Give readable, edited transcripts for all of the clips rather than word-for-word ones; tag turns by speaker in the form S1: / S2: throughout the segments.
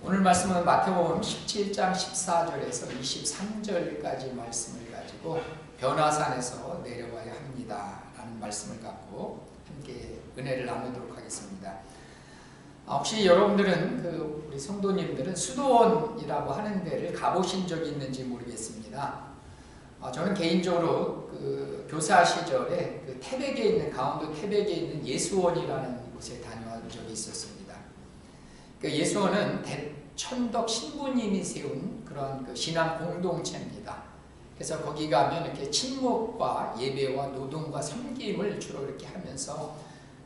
S1: 오늘 말씀은 마태복음 17장 14절에서 23절까지 말씀을 가지고 변화산에서 내려와야 합니다 라는 말씀을 갖고 함께 은혜를 나누도록 하겠습니다. 혹시 여러분들은 우리 성도님들은 수도원이라고 하는 데를 가보신 적이 있는지 모르겠습니다. 저는 개인적으로 교사 시절에 태백에 있는, 강원도 태백에 있는 예수원이라는 곳에 다녀온 적이 있었습니다. 예수원은 대천덕 신부님이 세운 그런 신앙 공동체입니다. 그래서 거기 가면 이렇게 친목과 예배와 노동과 섬김을 주로 이렇게 하면서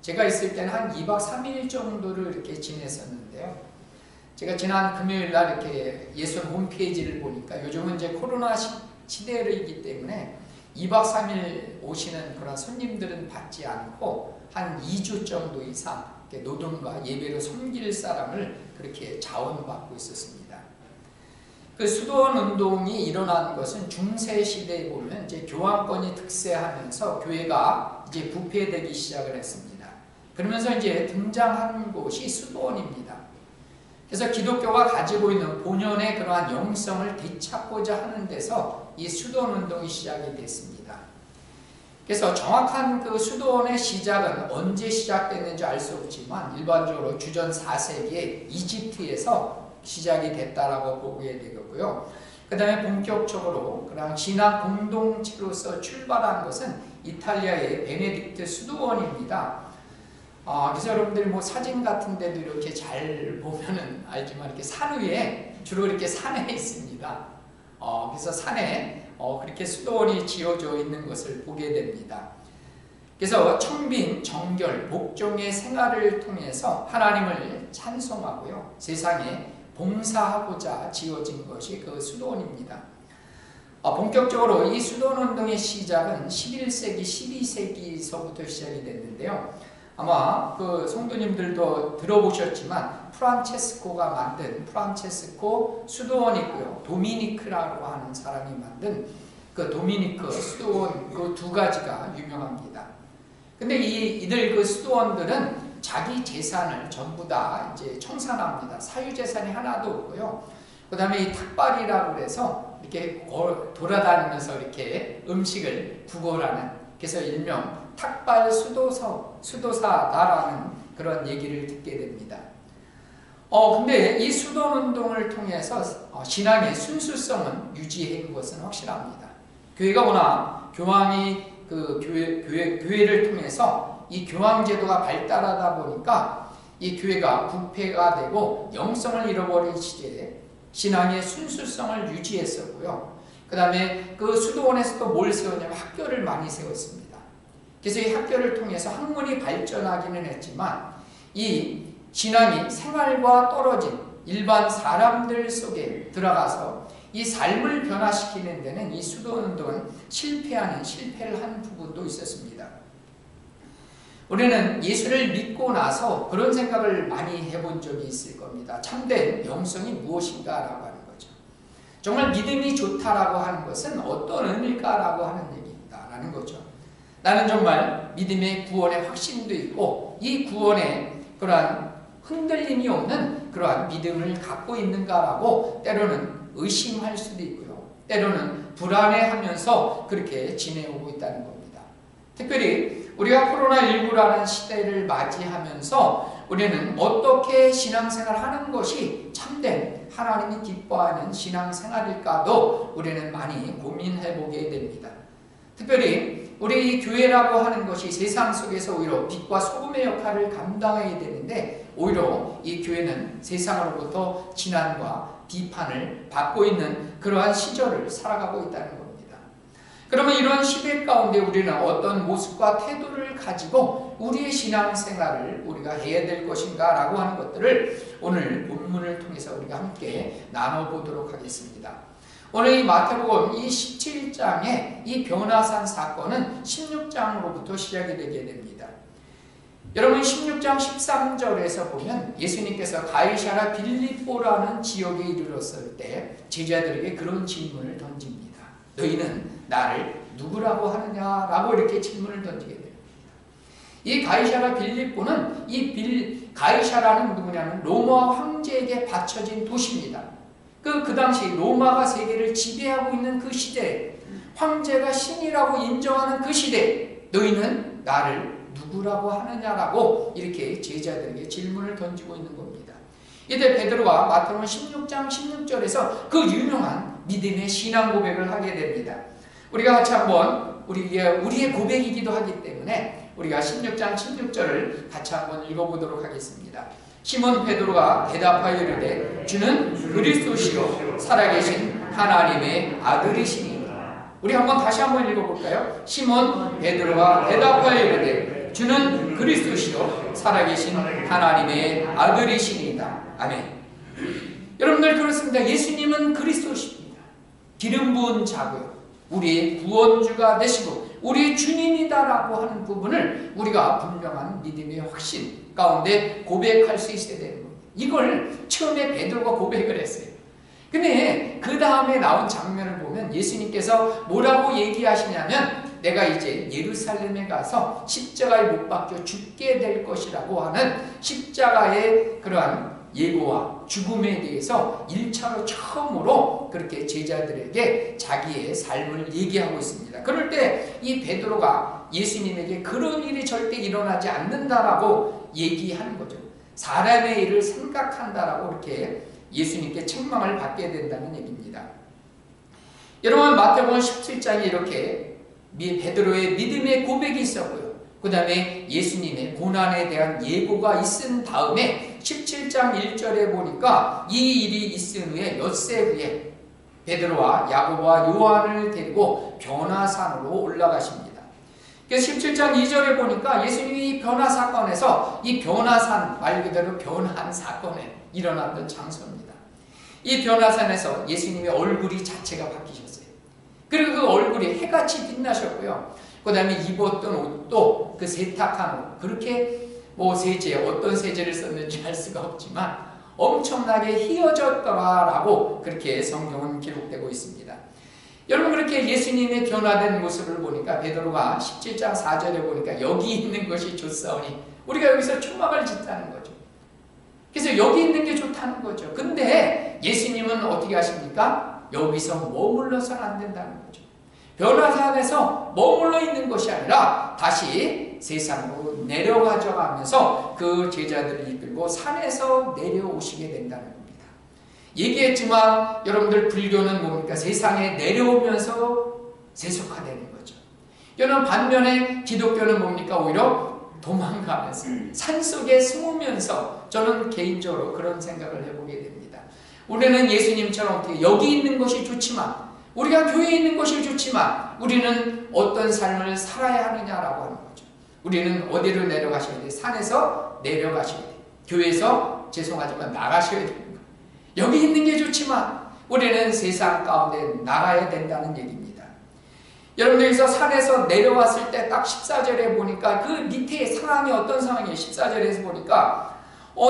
S1: 제가 있을 때는 한 2박 3일 정도를 이렇게 지냈었는데요. 제가 지난 금요일 날 이렇게 예수원 홈페이지를 보니까 요즘은 이제 코로나 시대이기 때문에 2박 3일 오시는 그런 손님들은 받지 않고 한 2주 정도 이상 노동과 예배로 섬길 사람을 그렇게 자원받고 있었습니다. 수도원 운동이 일어난 것은 중세 시대에 보면 이제 교황권이 득세하면서 교회가 이제 부패되기 시작을 했습니다. 그러면서 이제 등장한 곳이 수도원입니다. 그래서 기독교가 가지고 있는 본연의 그러한 영성을 되찾고자 하는 데서 이 수도원 운동이 시작이 됐습니다. 그래서 정확한 수도원의 시작은 언제 시작됐는지 알 수 없지만 일반적으로 주전 4세기에 이집트에서 시작이 됐다라고 보게 되겠고요. 그 다음에 본격적으로 그냥 신앙 공동체로서 출발한 것은 이탈리아의 베네딕트 수도원입니다. 그래서 여러분들이 사진 같은 데도 이렇게 잘 보면은 알지만 이렇게 산 위에 주로 이렇게 산에 있습니다. 그래서 산에 그렇게 수도원이 지어져 있는 것을 보게 됩니다. 그래서 청빈, 정결, 목종의 생활을 통해서 하나님을 찬송하고요. 세상에 봉사하고자 지어진 것이 수도원입니다. 본격적으로 이 수도원 운동의 시작은 11세기, 12세기서부터 시작이 됐는데요. 아마 성도님들도 들어보셨지만 프란체스코가 만든 프란체스코 수도원이고요. 도미니크라고 하는 사람이 만든 도미니크 수도원 두 가지가 유명합니다. 근데 이들 수도원들은 자기 재산을 전부 다 이제 청산합니다. 사유재산이 하나도 없고요. 그 다음에 이 탁발이라고 해서 이렇게 돌아다니면서 이렇게 음식을 구걸하는, 그래서 일명 탁발 수도사다라는 그런 얘기를 듣게 됩니다. 근데 이 수도원 운동을 통해서 신앙의 순수성은 유지한 것은 확실합니다. 교회가 워낙 교황이 교회를 통해서 이 교황제도가 발달하다 보니까 이 교회가 부패가 되고 영성을 잃어버린 시대에 신앙의 순수성을 유지했었고요. 그 다음에 수도원에서도 뭘 세웠냐면 학교를 많이 세웠습니다. 그래서 이 학교를 통해서 학문이 발전하기는 했지만 이 신앙이 생활과 떨어진 일반 사람들 속에 들어가서 이 삶을 변화시키는 데는 이 수도원 운동은 실패를 한 부분도 있었습니다. 우리는 예수를 믿고 나서 그런 생각을 많이 해본 적이 있을 겁니다. 참된 영성이 무엇인가라고 하는 거죠. 정말 믿음이 좋다라고 하는 것은 어떤 의미일까라고 하는 얘기다라는 거죠. 나는 정말 믿음의 구원의 확신도 있고 이 구원에 그러한 흔들림이 없는 그러한 믿음을 갖고 있는가라고 때로는 의심할 수도 있고요. 때로는 불안해하면서 그렇게 지내오고 있다는 겁니다. 특별히 우리가 코로나19라는 시대를 맞이하면서 우리는 어떻게 신앙생활을 하는 것이 참된 하나님이 기뻐하는 신앙생활일까도 우리는 많이 고민해보게 됩니다. 특별히 우리 이 교회라고 하는 것이 세상 속에서 오히려 빛과 소금의 역할을 감당해야 되는데 오히려 이 교회는 세상으로부터 진한과 비판을 받고 있는 그러한 시절을 살아가고 있다는 겁니다. 그러면 이런 시대 가운데 우리는 어떤 모습과 태도를 가지고 우리의 신앙생활을 우리가 해야 될 것인가 라고 하는 것들을 오늘 본문을 통해서 우리가 함께 나눠보도록 하겠습니다. 오늘 이 마태복음 이 17장의 이 변화산 사건은 16장으로부터 시작이 되게 됩니다. 여러분 16장 13절에서 보면 예수님께서 가이사랴 빌립보라는 지역에 이르렀을 때 제자들에게 그런 질문을 던집니다. 너희는 나를 누구라고 하느냐라고 이렇게 질문을 던지게 됩니다. 이 가이사라 빌립보는 가이사라는 누구냐면 로마 황제에게 바쳐진 도시입니다. 그 당시 로마가 세계를 지배하고 있는 그 시대에 황제가 신이라고 인정하는 그 시대에 너희는 나를 누구라고 하느냐라고 이렇게 제자들에게 질문을 던지고 있는 겁니다. 이때 베드로가 마태복음 16장 16절에서 그 유명한 믿음의 신앙 고백을 하게 됩니다. 우리가 같이 한번 우리의 고백이기도 하기 때문에 우리가 16장 16절을 같이 한번 읽어보도록 하겠습니다. 시몬 베드로가 대답하여 이르되 주는 그리스도시요 살아계신 하나님의 아들이시니. 우리 한번 다시 한번 읽어볼까요? 시몬 베드로가 대답하여 이르되 주는 그리스도시요 살아계신 하나님의 아들이시니이다. 아멘. 여러분들 그렇습니다. 예수님은 그리스도십니다. 기름 부은 자고요, 우리의 구원주가 되시고 우리의 주님이다라고 하는 부분을 우리가 분명한 믿음의 확신 가운데 고백할 수 있어야 되는 겁니다. 이걸 처음에 베드로가 고백을 했어요. 근데 그 다음에 나온 장면을 보면 예수님께서 뭐라고 얘기하시냐면 내가 이제 예루살렘에 가서 십자가에 못 박혀 죽게 될 것이라고 하는 십자가의 그러한 예고와 죽음에 대해서 1차로 처음으로 그렇게 제자들에게 자기의 삶을 얘기하고 있습니다. 그럴 때 이 베드로가 예수님에게 그런 일이 절대 일어나지 않는다라고 얘기하는 거죠. 사람의 일을 생각한다라고 이렇게 예수님께 책망을 받게 된다는 얘기입니다. 여러분 마태복음 17장에 이렇게 베드로의 믿음의 고백이 있었고요. 그 다음에 예수님의 고난에 대한 예고가 있은 다음에 17장 1절에 보니까 이 일이 있은 후에 엿새 후에 베드로와 야고보와 요한을 데리고 변화산으로 올라가십니다. 그래서 17장 2절에 보니까 예수님이 변화 사건에서 이 변화산 말 그대로 변한 사건에 일어났던 장소입니다. 이 변화산에서 예수님의 얼굴이 자체가 바뀌셨어요. 그리고 그 얼굴이 해같이 빛나셨고요. 그 다음에 입었던 옷도 그 세탁한 옷, 그렇게 세제, 어떤 세제를 썼는지 알 수가 없지만 엄청나게 희어졌더라라고 그렇게 성경은 기록되고 있습니다. 여러분 그렇게 예수님의 변화된 모습을 보니까 베드로가 17장 4절에 보니까 여기 있는 것이 좋사오니 우리가 여기서 초막을 짓자는 거죠. 그래서 여기 있는 게 좋다는 거죠. 근데 예수님은 어떻게 하십니까? 여기서 머물러서는 안 된다는 거죠. 변화산에서 머물러 있는 것이 아니라 다시 세상으로 내려가져가면서 그 제자들을 이끌고 산에서 내려오시게 된다는 겁니다. 얘기했지만 여러분들 불교는 뭡니까? 세상에 내려오면서 세속화되는 거죠. 여러분 반면에 기독교는 뭡니까? 오히려 도망가면서 산속에 숨으면서 저는 개인적으로 그런 생각을 해보게 됩니다. 우리는 예수님처럼 여기 있는 것이 좋지만 우리가 교회에 있는 것이 좋지만 우리는 어떤 삶을 살아야 하느냐라고 하는 거죠. 우리는 어디로 내려가셔야 돼요? 산에서 내려가셔야 돼요. 교회에서 죄송하지만 나가셔야 되는 거예요. 여기 있는 게 좋지만 우리는 세상 가운데 나가야 된다는 얘기입니다. 여러분들께서 산에서 내려왔을 때 딱 14절에 보니까 그 밑에 상황이 어떤 상황이에요? 14절에서 보니까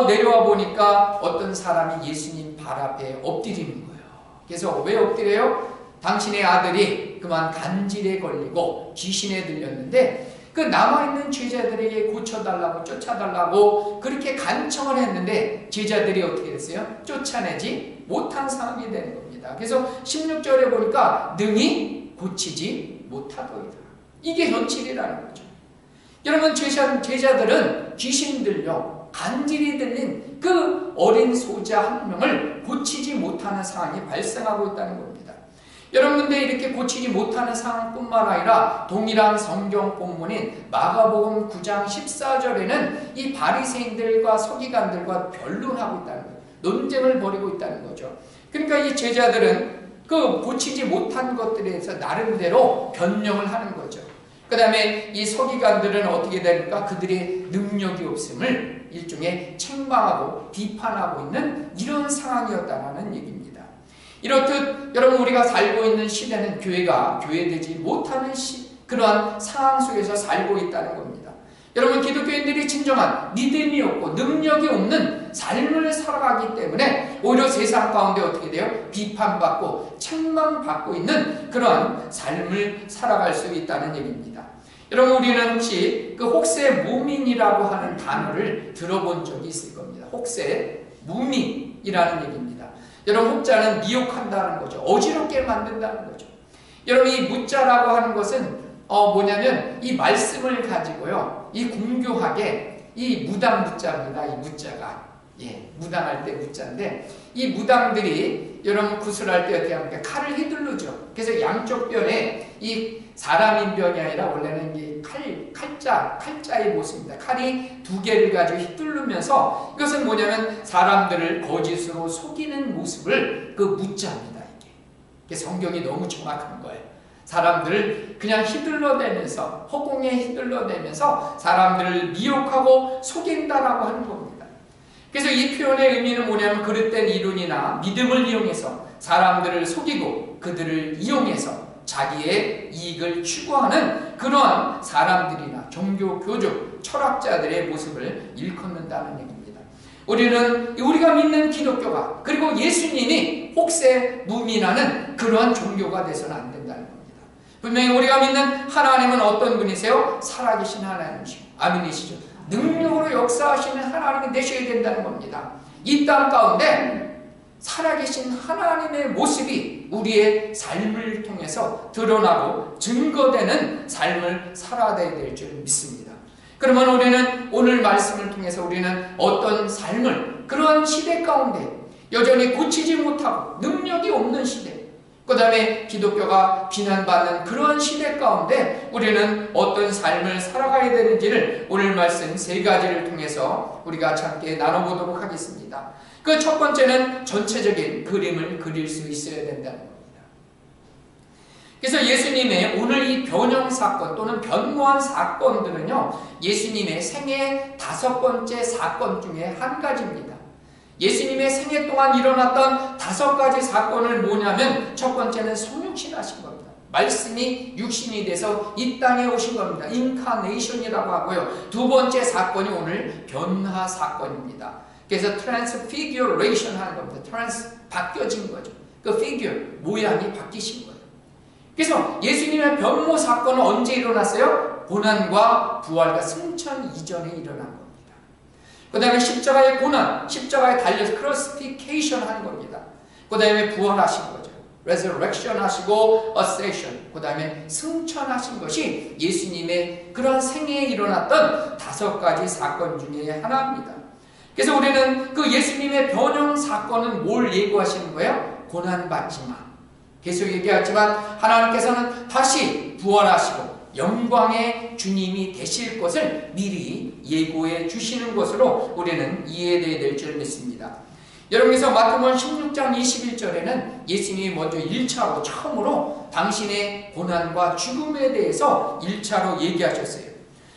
S1: 내려와 보니까 어떤 사람이 예수님 발 앞에 엎드리는 거예요. 그래서 왜 엎드려요? 당신의 아들이 그만 간질에 걸리고 귀신에 들렸는데 그 남아있는 제자들에게 고쳐달라고 쫓아달라고 그렇게 간청을 했는데 제자들이 어떻게 됐어요? 쫓아내지 못한 상황이 되는 겁니다. 그래서 16절에 보니까 능히 고치지 못하더이다. 이게 현실이라는 거죠. 여러분 제자들은 귀신 들려 간질이 들린 그 어린 소자 한 명을 고치지 못하는 상황이 발생하고 있다는 겁니다. 여러분들 이렇게 고치지 못하는 상황뿐만 아니라 동일한 성경 본문인 마가복음 9장 14절에는 이 바리새인들과 서기관들과 변론하고 있다는 거예요. 논쟁을 벌이고 있다는 거죠. 그러니까 이 제자들은 그 고치지 못한 것들에 대해서 나름대로 변명을 하는 거죠. 그 다음에 이 서기관들은 어떻게 되니까 그들의 능력이 없음을 일종의 책망하고 비판하고 있는 이런 상황이었다는 얘기입니다. 이렇듯 여러분 우리가 살고 있는 시대는 교회가 교회되지 못하는 그러한 상황 속에서 살고 있다는 겁니다. 여러분 기독교인들이 진정한 믿음이 없고 능력이 없는 삶을 살아가기 때문에 오히려 세상 가운데 어떻게 돼요? 비판받고 책망받고 있는 그러한 삶을 살아갈 수 있다는 얘기입니다. 여러분, 우리는 혹시 그 혹세무민이라고 하는 단어를 들어본 적이 있을 겁니다. 혹세무민이라는 얘기입니다. 여러분, 혹자는 미혹한다는 거죠. 어지럽게 만든다는 거죠. 여러분, 이 무자라고 하는 것은 뭐냐면 이 말씀을 가지고요, 이 공교하게 이 무당 무자입니다. 이 무자가 무당할 때 무자인데, 이 무당들이 여러분 구슬할 때 어떻게 합니까? 칼을 휘두르죠. 그래서 양쪽 변에 이 사람인 변이 아니라 원래는 이 칼자의 모습입니다. 칼이 두 개를 가지고 휘두르면서, 이것은 뭐냐면 사람들을 거짓으로 속이는 모습을 그 무자입니다. 이게 성경이 너무 정확한 거예요. 사람들을 그냥 휘둘러대면서, 허공에 휘둘러대면서 사람들을 미혹하고 속인다라고 하는 겁니다. 그래서 이 표현의 의미는 뭐냐면 그릇된 이론이나 믿음을 이용해서 사람들을 속이고 그들을 이용해서 자기의 이익을 추구하는 그러한 사람들이나 종교 교주, 철학자들의 모습을 일컫는다는 얘기입니다. 우리가 믿는 기독교가, 그리고 예수님이 혹세무민하는 그러한 종교가 돼서는 안 된다는 겁니다. 분명히 우리가 믿는 하나님은 어떤 분이세요? 살아계신 하나님이시고, 아멘이시죠. 능력으로 역사하시는 하나님이 되셔야 된다는 겁니다. 이 땅 가운데 살아계신 하나님의 모습이 우리의 삶을 통해서 드러나고 증거되는 삶을 살아야 될 줄 믿습니다. 그러면 우리는 오늘 말씀을 통해서 우리는 어떤 삶을, 그러한 시대 가운데 여전히 고치지 못하고 능력이 없는 시대, 그 다음에 기독교가 비난받는 그러한 시대 가운데 우리는 어떤 삶을 살아가야 되는지를 오늘 말씀 세 가지를 통해서 우리가 함께 나눠보도록 하겠습니다. 그 첫 번째는 전체적인 그림을 그릴 수 있어야 된다는 겁니다. 그래서 예수님의 오늘 이 변형 사건 또는 변모한 사건들은요, 예수님의 생애 5번째 사건 중에 한 가지입니다. 예수님의 생애 동안 일어났던 5가지 사건을 뭐냐면, 첫 번째는 성육신하신 겁니다. 말씀이 육신이 돼서 이 땅에 오신 겁니다. 인카네이션이라고 하고요. 두 번째 사건이 오늘 변화 사건입니다. 그래서 트랜스피규레이션 하는 겁니다. 바뀌어진 거죠. 그 피규어, 모양이 바뀌신 거예요. 그래서 예수님의 변모 사건은 언제 일어났어요? 고난과 부활과 승천 이전에 일어난 겁니다. 그 다음에 십자가의 고난, 십자가에 달려서 크로스피케이션 하는 겁니다. 그 다음에 부활하신 거죠. resurrection 하시고 ascension, 그 다음에 승천하신 것이 예수님의 그런 생애에 일어났던 5가지 사건 중에 하나입니다. 그래서 우리는 그 예수님의 변형 사건은 뭘 예고하시는 거예요? 고난받지만, 계속 얘기하지만 하나님께서는 다시 부활하시고 영광의 주님이 되실 것을 미리 예고해 주시는 것으로 우리는 이해되어야 될 줄 믿습니다. 여러분께서 마태복음 16장 21절에는 예수님이 먼저 1차로 처음으로 당신의 고난과 죽음에 대해서 1차로 얘기하셨어요.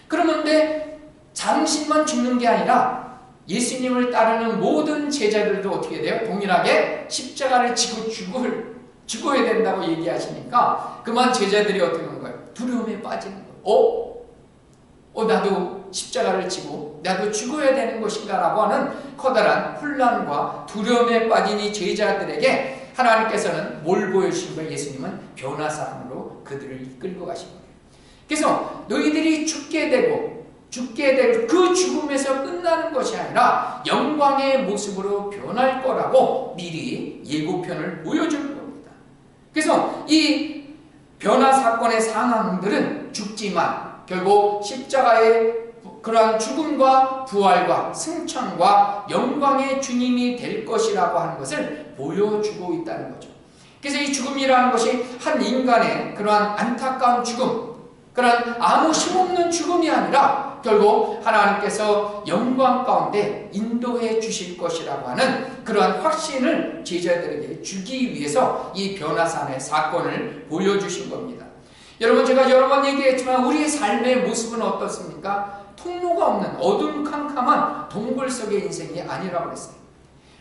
S1: 그런데 당신만 죽는 게 아니라 예수님을 따르는 모든 제자들도 어떻게 돼요? 동일하게 십자가를 지고 죽어야 된다고 얘기하시니까 그만 제자들이 어떻게 하는 거예요? 두려움에 빠지는 거예요. 나도 십자가를 지고 나도 죽어야 되는 것인가 라고 하는 커다란 혼란과 두려움에 빠진 이 제자들에게 하나님께서는 뭘 보여주신 거예요? 예수님은 변화사람으로 그들을 이끌고 가신 거예요. 그래서 너희들이 죽게 되고 그 죽음에서 끝나는 것이 아니라 영광의 모습으로 변할 거라고 미리 예고편을 보여주는 겁니다. 그래서 이 변화 사건의 상황들은 죽지만 결국 십자가의 그러한 죽음과 부활과 승천과 영광의 주님이 될 것이라고 하는 것을 보여주고 있다는 거죠. 그래서 이 죽음이라는 것이 한 인간의 그러한 안타까운 죽음, 그런 아무 힘없는 죽음이 아니라 결국 하나님께서 영광 가운데 인도해 주실 것이라고 하는 그러한 확신을 제자들에게 주기 위해서 이 변화산의 사건을 보여주신 겁니다. 여러분, 제가 여러 번 얘기했지만 우리의 삶의 모습은 어떻습니까? 통로가 없는 어둠캄캄한 동굴 속의 인생이 아니라고 그랬어요.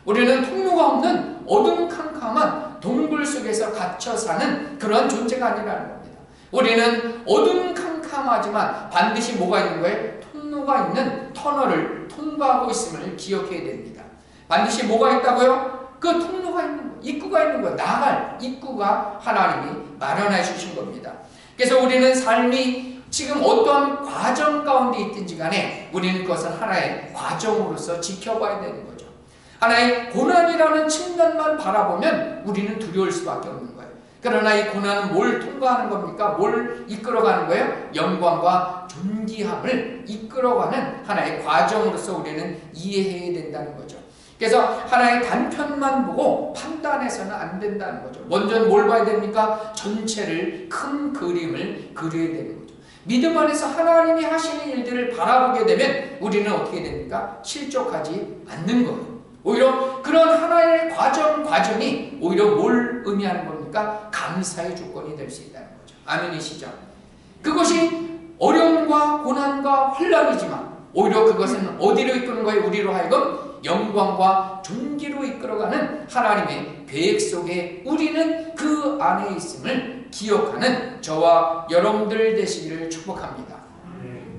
S1: 우리는 통로가 없는 어둠캄캄한 동굴 속에서 갇혀 사는 그런 존재가 아니라는 겁니다. 우리는 어둠캄캄하지만 반드시 뭐가 있는 거예요? 통로가 있는 터널을 통과하고 있음을 기억해야 됩니다. 반드시 뭐가 있다고요? 그 통로가 있는 거예요. 입구가 있는 거예요. 나갈 입구가 하나님이 마련해 주신 겁니다. 그래서 우리는 삶이 지금 어떠한 과정 가운데 있든지 간에 우리는 그것은 하나의 과정으로서 지켜봐야 되는 거죠. 하나의 고난이라는 측면만 바라보면 우리는 두려울 수밖에 없는 거예요. 그러나 이 고난은 뭘 통과하는 겁니까? 뭘 이끌어가는 거예요? 영광과 존귀함을 이끌어가는 하나의 과정으로서 우리는 이해해야 된다는 거죠. 그래서 하나의 단편만 보고 판단해서는 안 된다는 거죠. 먼저 뭘 봐야 됩니까? 전체를, 큰 그림을 그려야 되는 거죠. 믿음 안에서 하나님이 하시는 일들을 바라보게 되면 우리는 어떻게 됩니까? 실족하지 않는 거예요. 오히려 그런 하나의 과정이 오히려 뭘 의미하는 겁니까? 감사의 조건이 될 수 있다는 거죠. 아멘이시죠? 그것이 어려움과 고난과 혼란이지만 오히려 그것은 어디로 이끄는 거예요? 우리로 하여금 영광과 존귀로 이끌어가는 하나님의 계획 속에 우리는 그 안에 있음을 기억하는 저와 여러분들 되시기를 축복합니다.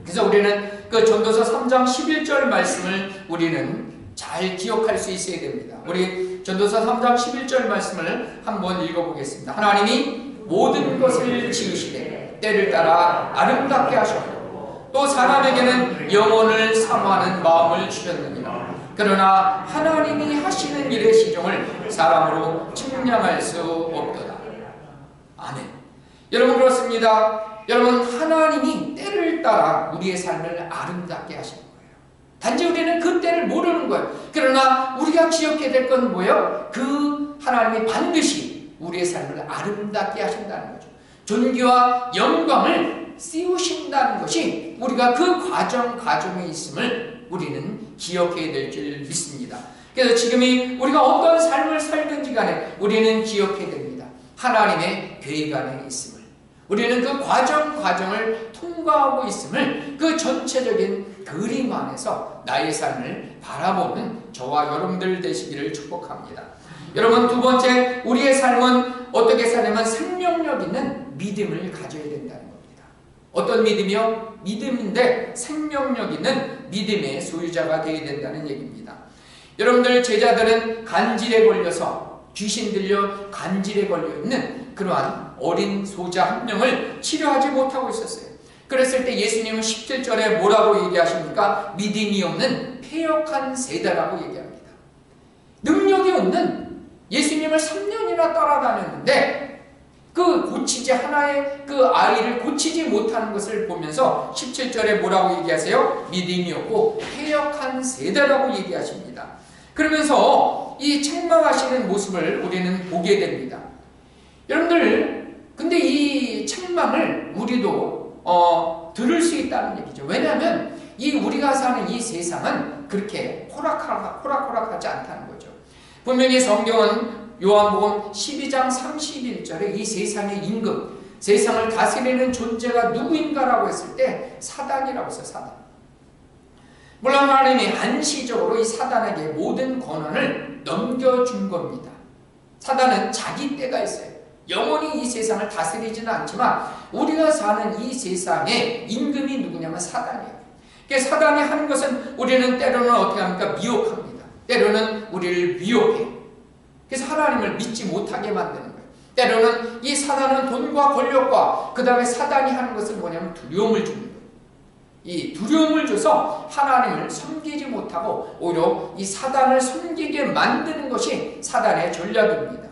S1: 그래서 우리는 그 전도서 3장 11절 말씀을 우리는 잘 기억할 수 있어야 됩니다. 우리 전도서 3장 11절 말씀을 한번 읽어보겠습니다. 하나님이 모든 것을 지으시되 때를 따라 아름답게 하셨고 또 사람에게는 영혼을 사모하는 마음을 주셨느니라. 그러나 하나님이 하시는 일의 시종을 사람으로 측량할 수 없도다. 아멘. 여러분 그렇습니다. 여러분 하나님이 때를 따라 우리의 삶을 아름답게 하시는 거예요. 단지 우리는 그 때를 모르는 거예요. 그러나 우리가 기억해야 될 건 뭐예요? 그 하나님이 반드시 우리의 삶을 아름답게 하신다는 거죠. 존귀와 영광을 씌우신다는 것이 우리가 그 과정에 있음을 우리는 기억해야 될 줄 믿습니다. 그래서 지금이 우리가 어떤 삶을 살든지 간에 우리는 기억해야 됩니다. 하나님의 계획 안에 있음을. 우리는 그 과정을 통과하고 있음을 그 전체적인 그림 안에서 나의 삶을 바라보는 저와 여러분들 되시기를 축복합니다. 여러분 두 번째, 우리의 삶은 어떻게 사냐면 생명력 있는 믿음을 가져야 된다는 겁니다. 어떤 믿음이요? 믿음인데 생명력 있는 믿음의 소유자가 되어야 된다는 얘기입니다. 여러분들 제자들은 간질에 걸려서 귀신 들려 간질에 걸려있는 그러한 어린 소자 한 명을 치료하지 못하고 있었어요. 그랬을 때 예수님은 17절에 뭐라고 얘기하십니까? 믿음이 없는 패역한 세대라고 얘기합니다. 능력이 없는 예수님을 3년이나 따라다녔는데 그 고치지 하나의 그 아이를 고치지 못하는 것을 보면서 17절에 뭐라고 얘기하세요? 믿음이 없고 패역한 세대라고 얘기하십니다. 그러면서 이 책망하시는 모습을 우리는 보게 됩니다. 여러분들 근데 이 책망을 우리도 들을 수 있다는 얘기죠. 왜냐하면 이 우리가 사는 이 세상은 그렇게 호락호락하지 않다는 거죠. 분명히 성경은 요한복음 12장 31절에 이 세상의 임금, 세상을 다스리는 존재가 누구인가라고 했을 때 사단이라고 했어요. 사단. 물론 하나님이 한시적으로 이 사단에게 모든 권한을 넘겨준 겁니다. 사단은 자기 때가 있어요. 영원히 이 세상을 다스리지는 않지만 우리가 사는 이 세상의 임금이 누구냐면 사단이에요. 그래서 사단이 하는 것은 우리는 때로는 어떻게 합니까? 미혹합니다. 때로는 우리를 미혹해. 그래서 하나님을 믿지 못하게 만드는 거예요. 때로는 이 사단은 돈과 권력과 그 다음에 사단이 하는 것은 뭐냐면 두려움을 주는 거예요. 이 두려움을 줘서 하나님을 섬기지 못하고 오히려 이 사단을 섬기게 만드는 것이 사단의 전략입니다.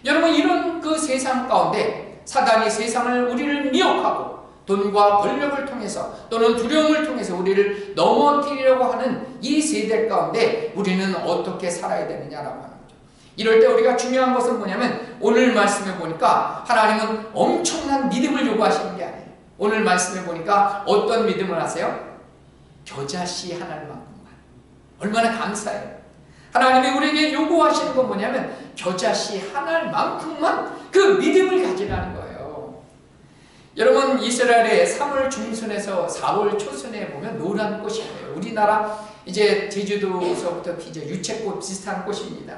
S1: 여러분 이런 그 세상 가운데 사단이 세상을 우리를 미혹하고 돈과 권력을 통해서 또는 두려움을 통해서 우리를 넘어뜨리려고 하는 이 세대 가운데 우리는 어떻게 살아야 되느냐라고 하는 거죠. 이럴 때 우리가 중요한 것은 뭐냐면 오늘 말씀해 보니까 하나님은 엄청난 믿음을 요구하시는 게 아니에요. 오늘 말씀해 보니까 어떤 믿음을 하세요? 겨자씨 하나만큼만. 얼마나 감사해요. 하나님이 우리에게 요구하시는 건 뭐냐면 겨자씨 하나만큼만 그 믿음을 가지라는 거예요. 여러분 이스라엘의 3월 중순에서 4월 초순에 보면 노란 꽃이 보여요. 우리나라 이제 제주도서부터 이제 유채꽃 비슷한 꽃입니다.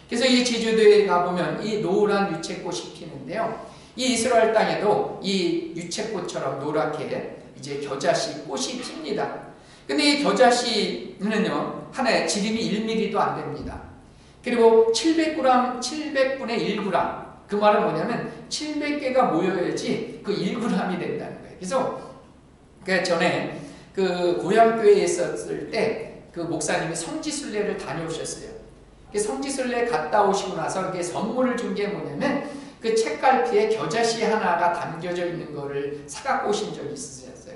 S1: 그래서 이 제주도에 가보면 이 노란 유채꽃이 피는데요. 이 이스라엘 땅에도 이 유채꽃처럼 노랗게 이제 겨자씨 꽃이 핍니다. 근데 이 겨자씨는요, 하나에 지름이 1mm도 안 됩니다. 그리고 700g, 700분의 1g. 그 말은 뭐냐면 700개가 모여야지 그 1g이 된다는 거예요. 그래서 그 전에 그 고향교회에 있었을 때 그 목사님이 성지순례를 다녀오셨어요. 성지순례 갔다 오시고 나서 선물을 준 게 뭐냐면 그 책갈피에 겨자씨 하나가 담겨져 있는 거를 사갖고 오신 적이 있으셨어요.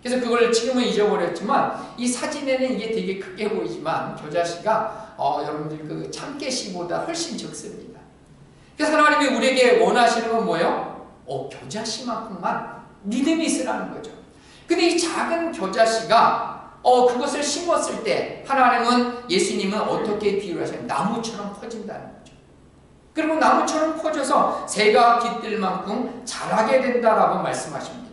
S1: 그래서 그걸 지금은 잊어버렸지만 이 사진에는 이게 되게 크게 보이지만 겨자씨가 여러분들 그 참깨씨보다 훨씬 적습니다. 그래서 하나님이 우리에게 원하시는 건 뭐예요? 겨자씨만큼만 믿음이 있으라는 거죠. 근데 이 작은 겨자씨가 그것을 심었을 때 하나님은, 예수님은 어떻게 비유를 하시냐면 나무처럼 커진다는 거죠. 그리고 나무처럼 커져서 새가 깃들 만큼 자라게 된다라고 말씀하십니다.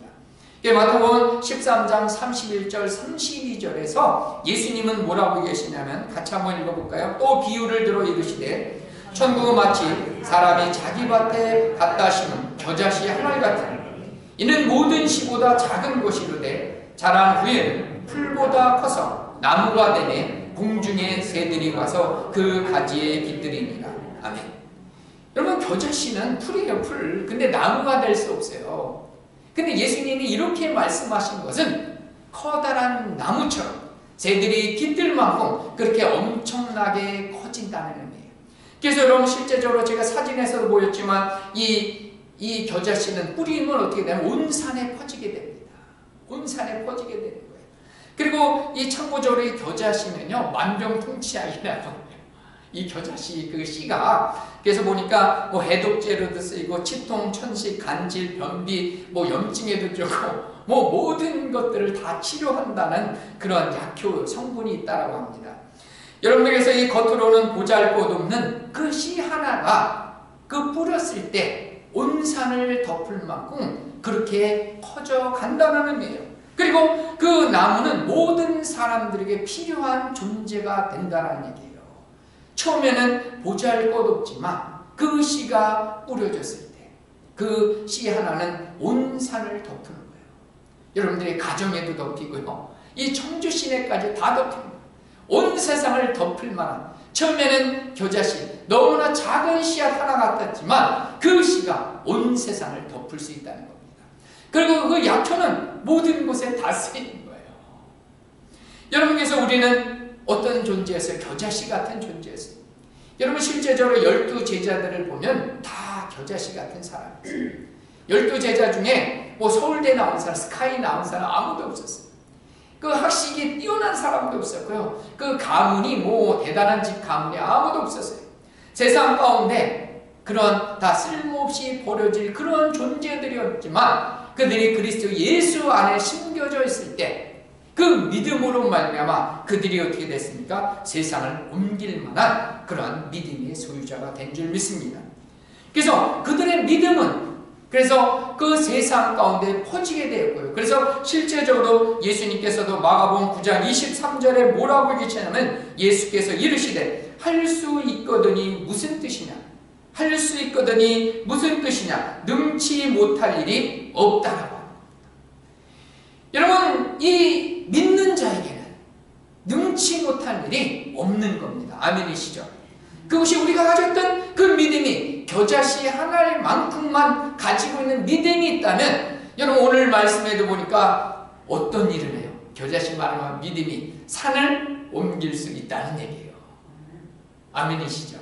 S1: 마태복음 13장 31절 32절에서 예수님은 뭐라고 계시냐면 같이 한번 읽어볼까요? 또 비유를 들어 이르시되 천국은 마치 사람이 자기 밭에 갖다 심은 겨자씨 하나 같으니 이는 모든 씨보다 작은 것이로되 자란 후에는 풀보다 커서 나무가 되매 공중의 새들이 와서 그 가지에 깃들이니라. 아멘. 여러분, 겨자씨는 풀이에요, 풀. 근데 나무가 될 수 없어요. 근데 예수님이 이렇게 말씀하신 것은 커다란 나무처럼 새들이 깃들 만큼 그렇게 엄청나게 커진다는 의미예요. 그래서 여러분, 실제적으로 제가 사진에서도 보였지만 이 겨자씨는 뿌리면 어떻게 되냐면 온 산에 퍼지게 됩니다. 온 산에 퍼지게 되는 거예요. 그리고 이 참고적으로 이 겨자씨는요, 만병통치약이라고 해요. 이 겨자씨 그 씨가, 그래서 보니까 뭐 해독제로도 쓰이고 치통, 천식, 간질, 변비, 뭐 염증에도 좋고 뭐 모든 것들을 다 치료한다는 그런 약효 성분이 있다라고 합니다. 여러분들께서 이 겉으로는 보잘것없는 그 씨 하나가 그 뿌렸을 때 온 산을 덮을 만큼 그렇게 커져 간다는 의미예요. 그리고 그 나무는 모든 사람들에게 필요한 존재가 된다는 얘기예요. 처음에는 보잘것없지만 그 씨가 뿌려졌을 때 그 씨 하나는 온 산을 덮는 거예요. 여러분들의 가정에도 덮이고요, 이 청주 시내까지 다 덮입니다. 온 세상을 덮을 만한, 처음에는 겨자씨, 너무나 작은 씨앗 하나 같았지만 그 씨가 온 세상을 덮을 수 있다는 겁니다. 그리고 그 약효는 모든 곳에 다 쓰이는 거예요. 여러분께서 우리는 어떤 존재였어요? 겨자씨 같은 존재였어요. 여러분, 실제적으로 12제자들을 보면 다 겨자씨 같은 사람이었어요. 12제자 중에 뭐 서울대 나온 사람, 스카이 나온 사람 아무도 없었어요. 그 학식이 뛰어난 사람도 없었고요, 그 가문이 뭐 대단한 집 가문이 아무도 없었어요. 세상 가운데 그런 다 쓸모없이 버려질 그런 존재들이었지만 그들이 그리스도 예수 안에 심겨져 있을 때 그 믿음으로 말미암아 그들이 어떻게 됐습니까? 세상을 옮길 만한 그러한 믿음의 소유자가 된 줄 믿습니다. 그래서 그들의 믿음은 그래서 그 세상 가운데 퍼지게 되었고요. 그래서 실제적으로 예수님께서도 마가복음 9장 23절에 뭐라고 계시냐면 예수께서 이르시되 할 수 있거든이 무슨 뜻이냐? 할 수 있거든이 무슨 뜻이냐? 능치 못할 일이 없다라고 합니다. 여러분, 이 믿는 자에게는 능치 못할 일이 없는 겁니다. 아멘이시죠? 그것이 우리가 가졌던 그 믿음이 겨자씨 하나만큼만 가지고 있는 믿음이 있다면, 여러분 오늘 말씀에도 보니까 어떤 일을 해요? 겨자씨만한 믿음이 산을 옮길 수 있다는 얘기예요. 아멘이시죠?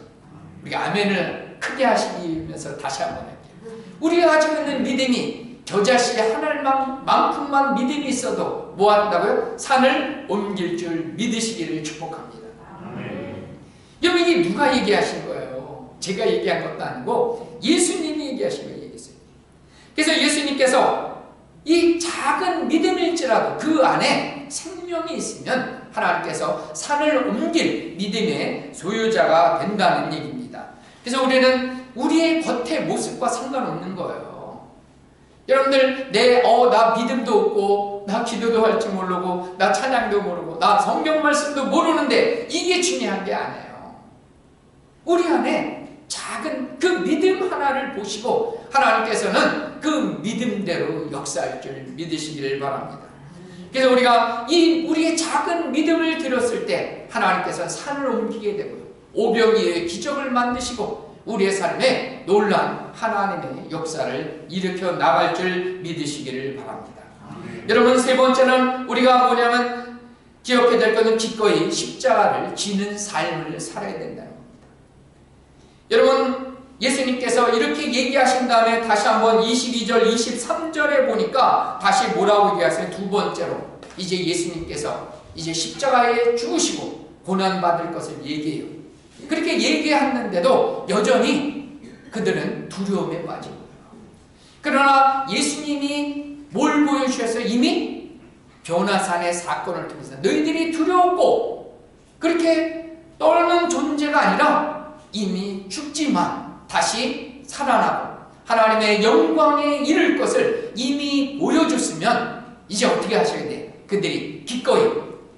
S1: 우리가 아멘을 크게 하시면서 다시 한번 할게요. 우리가 가지고 있는 믿음이 겨자씨 하나만큼만 믿음이 있어도 뭐 한다고요? 산을 옮길 줄 믿으시기를 축복합니다. 여러분, 이게 누가 얘기하신 거예요? 제가 얘기한 것도 아니고 예수님이 얘기하신 거예요. 그래서 예수님께서 이 작은 믿음일지라도 그 안에 생명이 있으면 하나님께서 산을 옮길 믿음의 소유자가 된다는 얘기입니다. 그래서 우리는 우리의 겉의 모습과 상관없는 거예요. 여러분들, 나 믿음도 없고 나 기도도 할 줄 모르고 나 찬양도 모르고 나 성경 말씀도 모르는데 이게 중요한 게 아니에요. 우리 안에 작은 그 믿음 하나를 보시고 하나님께서는 그 믿음대로 역사할 줄 믿으시기를 바랍니다. 그래서 우리가 우리의 작은 믿음을 들었을 때 하나님께서는 산을 옮기게 되고요, 오병이어의 기적을 만드시고 우리의 삶에 놀라운 하나님의 역사를 일으켜 나갈 줄 믿으시기를 바랍니다. 여러분, 세 번째는 우리가 뭐냐면 기억해야 될 것은 기꺼이 십자가를 지는 삶을 살아야 된다는 겁니다. 여러분, 예수님께서 이렇게 얘기하신 다음에 다시 한번 22절, 23절에 보니까 다시 뭐라고 얘기하세요? 두 번째로 이제 예수님께서 이제 십자가에 죽으시고 고난받을 것을 얘기해요. 그렇게 얘기했는데도 여전히 그들은 두려움에 빠진 거예요. 그러나 예수님이 뭘 보여주셨어요? 이미 변화산의 사건을 통해서 너희들이 두려웠고 그렇게 떨는 존재가 아니라 이미 죽지만 다시 살아나고 하나님의 영광에 이를 것을 이미 보여줬으면 이제 어떻게 하셔야 돼? 그들이 기꺼이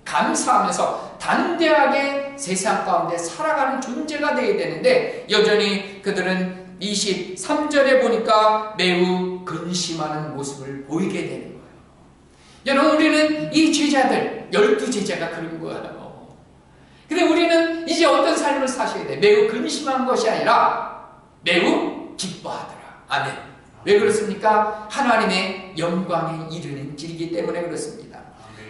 S1: 감사하면서 담대하게 세상 가운데 살아가는 존재가 되어야 되는데 여전히 그들은 23절에 보니까 매우 근심하는 모습을 보이게 되는 거예요. 여러분, 우리는 이 제자들 12제자가 그런 거예요. 근데 우리는 이제 어떤 삶을 사셔야 돼? 매우 근심한 것이 아니라 매우 기뻐하더라. 아멘. 왜 그렇습니까? 하나님의 영광에 이르는 길이기 때문에 그렇습니다.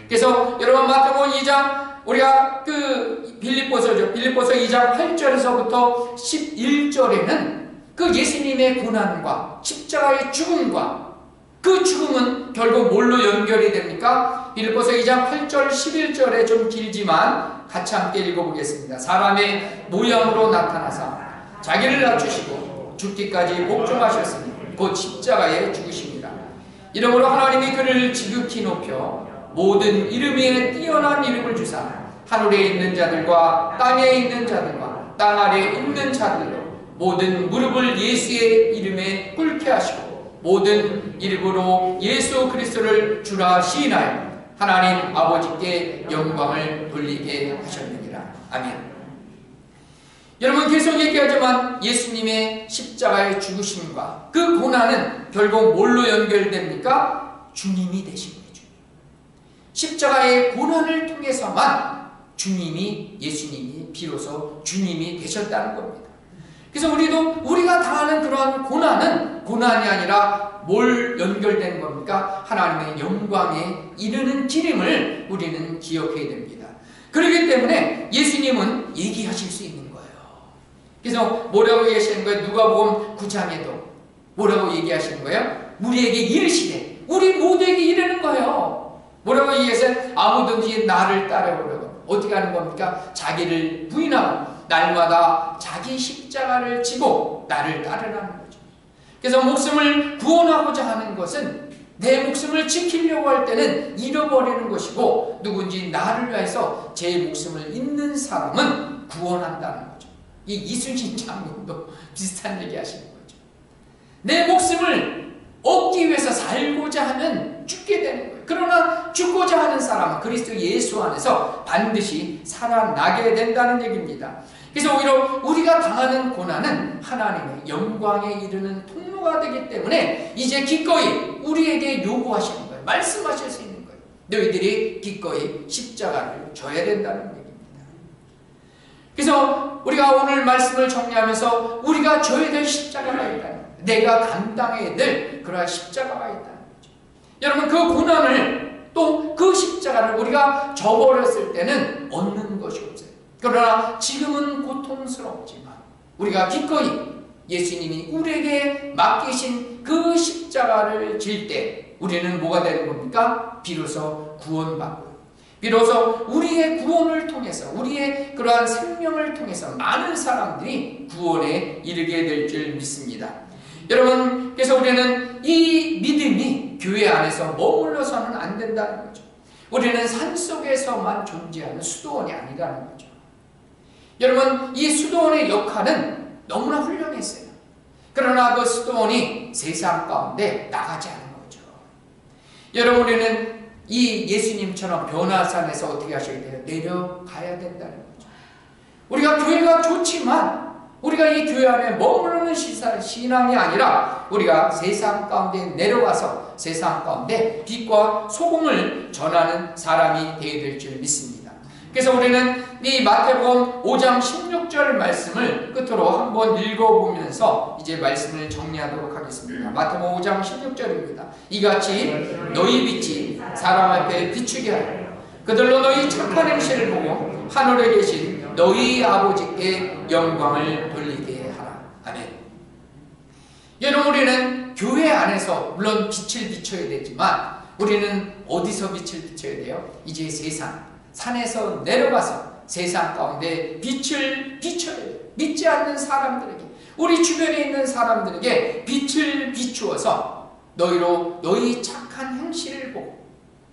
S1: 그래서 여러분, 마태복음 2장 우리가 그 빌립보서죠. 빌립보서 2장 8절에서부터 11절에는 그 예수님의 고난과 십자가의 죽음과 그 죽음은 결국 뭘로 연결이 됩니까? 빌립보서 2장 8절 11절에 좀 길지만 같이 함께 읽어보겠습니다. 사람의 모양으로 나타나사 자기를 낮추시고 죽기까지 복종하셨으니 곧 십자가에 죽으십니다. 이러므로 하나님이 그를 지극히 높여 모든 이름 위에 뛰어난 이름을 주사 하늘에 있는 자들과 땅에 있는 자들과 땅 아래에 있는 자들로 모든 무릎을 예수의 이름에 꿇게 하시고 모든 이름으로 예수 그리스도를 주라 시인하여 하나님 아버지께 영광을 돌리게 하셨느니라. 아멘. 여러분, 계속 얘기하지만 예수님의 십자가의 죽으심과 그 고난은 결국 뭘로 연결됩니까? 주님이 되신 거예요. 십자가의 고난을 통해서만 예수님이 비로소 주님이 되셨다는 겁니다. 그래서 우리가 당하는 그러한 고난은 고난이 아니라 뭘 연결된 겁니까? 하나님의 영광에 이르는 길임을 우리는 기억해야 됩니다. 그렇기 때문에 예수님은 얘기하실 수 있는 거예요. 그래서 뭐라고 얘기하시는 거예요? 누가복음 9장에도 뭐라고 얘기하시는 거예요? 우리에게 이르시되, 우리 모두에게 이르는 거예요. 뭐라고 얘기해서 아무든지 나를 따라오려고 어떻게 하는 겁니까? 자기를 부인하고 날마다 자기 십자가를 지고 나를 따르라는 거죠. 그래서 목숨을 구원하고자 하는 것은 내 목숨을 지키려고 할 때는 잃어버리는 것이고 누군지 나를 위해서 제 목숨을 잇는 사람은 구원한다는 거죠. 이 이순신 장군도 비슷한 얘기 하시는 거죠. 내 목숨을 얻기 위해서 살고자 하면 죽게 되는 거예요. 그러나 죽고자 하는 사람은 그리스도 예수 안에서 반드시 살아나게 된다는 얘기입니다. 그래서 오히려 우리가 당하는 고난은 하나님의 영광에 이르는 통로가 되기 때문에 이제 기꺼이 우리에게 요구하시는 거예요. 말씀하실 수 있는 거예요. 너희들이 기꺼이 십자가를 져야 된다는 얘기입니다. 그래서 우리가 오늘 말씀을 정리하면서 우리가 져야 될 십자가가 있다는 거예요. 내가 감당해야 될 그러한 십자가가 있다는 거죠. 여러분, 그 고난을 또 그 십자가를 우리가 져버렸을 때는 얻는 것이 없어요. 그러나 지금은 고통스럽지만 우리가 기꺼이 예수님이 우리에게 맡기신 그 십자가를 질 때 우리는 뭐가 되는 겁니까? 비로소 구원받고 비로소 우리의 구원을 통해서 우리의 그러한 생명을 통해서 많은 사람들이 구원에 이르게 될 줄 믿습니다. 여러분, 그래서 우리는 이 믿음이 교회 안에서 머물러서는 안 된다는 거죠. 우리는 산속에서만 존재하는 수도원이 아니라는 거죠. 여러분, 이 수도원의 역할은 너무나 훌륭했어요. 그러나 그 수도원이 세상 가운데 나가지 않은 거죠. 여러분, 우리는 이 예수님처럼 변화산에서 어떻게 하셔야 돼요? 내려가야 된다는 거죠. 우리가 교회가 좋지만 우리가 이 교회 안에 머무르는 신앙이 아니라 우리가 세상 가운데 내려가서 세상 가운데 빛과 소금을 전하는 사람이 되어야 될 줄 믿습니다. 그래서 우리는 이 마태복음 5장 16절 말씀을 끝으로 한번 읽어보면서 이제 말씀을 정리하도록 하겠습니다. 마태복음 5장 16절입니다. 이같이 너희 빛이 사람 앞에 비추게 하라. 그들로 너희 착한 행실을 보고 하늘에 계신 너희 아버지께 영광을 돌리게 하라. 아멘. 여러분, 우리는 교회 안에서 물론 빛을 비춰야 되지만 우리는 어디서 빛을 비춰야 돼요? 이제 세상, 산에서 내려가서 세상 가운데 빛을 비춰야 돼요. 믿지 않는 사람들에게, 우리 주변에 있는 사람들에게 빛을 비추어서 너희 착한 행실을 보고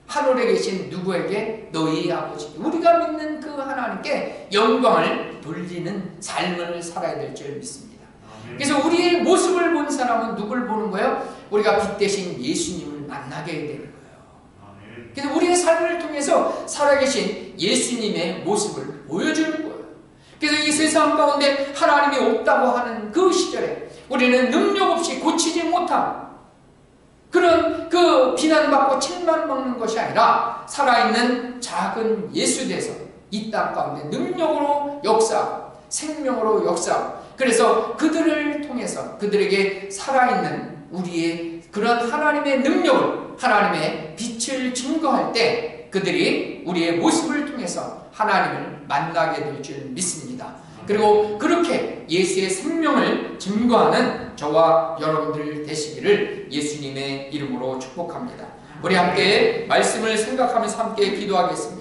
S1: 하늘에 계신 누구에게? 너희 아버지, 우리가 믿는 그 하나님께 영광을 돌리는 삶을 살아야 될 줄 믿습니다. 그래서 우리의 모습을 본 사람은 누굴 보는 거예요? 우리가 빛 대신 예수님을 만나게 되는 거예요. 그래서 우리의 삶을 통해서 살아계신 예수님의 모습을 보여주는 거예요. 그래서 이 세상 가운데 하나님이 없다고 하는 그 시절에 우리는 능력 없이 고치지 못한 그런 그 비난받고 책만 먹는 것이 아니라 살아있는 작은 예수께서 이 땅 가운데 능력으로 역사하고 생명으로 역사하고, 그래서 그들을 통해서 그들에게 살아있는 우리의 그런 하나님의 능력을, 하나님의 빛을 증거할 때 그들이 우리의 모습을 통해서 하나님을 만나게 될 줄 믿습니다. 그리고 그렇게 예수의 생명을 증거하는 저와 여러분들 되시기를 예수님의 이름으로 축복합니다. 우리 함께 말씀을 생각하면서 함께 기도하겠습니다.